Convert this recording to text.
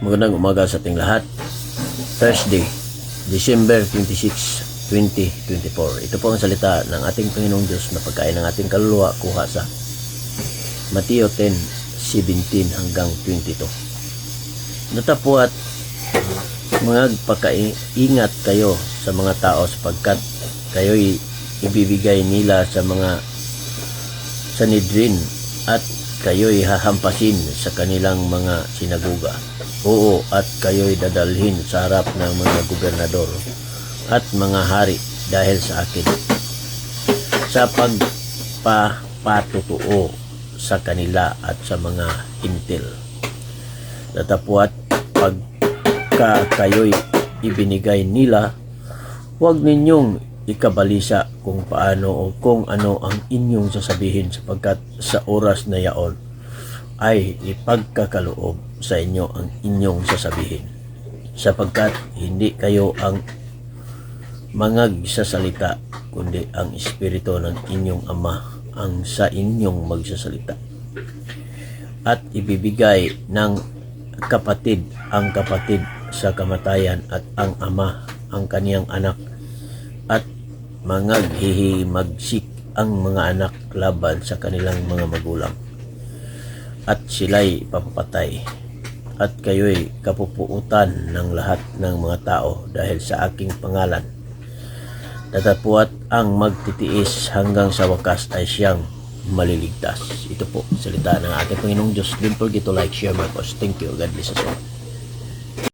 Magandang umaga sa ating lahat. Thursday, December 26, 2024. Ito po ang salita ng ating Panginoong Diyos na pagkain ng ating kaluluwa kuha sa Mateo 10:17 hanggang 22. Natapwat magpakaingat kayo sa mga tao sapagkat kayo'y ibibigay nila sa mga Sanhedrin at kayo'y hahampasin sa kanilang mga sinagoga. Oo, at kayo'y dadalhin sa harap ng mga gobernador at mga hari dahil sa akin, sa pagpapatutuo sa kanila at sa mga hintil. Datapwat pagka kayo'y ibinigay nila, huwag ninyong ikabalisa kung paano o kung ano ang inyong sasabihin sapagkat sa oras na yaon ay ipagkakaloob sa inyo ang inyong sasabihin sapagkat hindi kayo ang mangagsasalita kundi ang Espiritu ng inyong Ama ang sa inyong magsasalita. At ibibigay ng kapatid ang kapatid sa kamatayan at ang ama ang kaniyang anak at mangaghihimagsik ang mga anak laban sa kanilang mga magulang at sila'y papapatay at kayo'y kapupuutan ng lahat ng mga tao dahil sa aking pangalan. Datapwat ang magtitiis hanggang sa wakas ay siyang maliligtas. Ito po salita ng ating Panginoong Diyos. Don't forget to like, share my post. Thank you. God bless us all.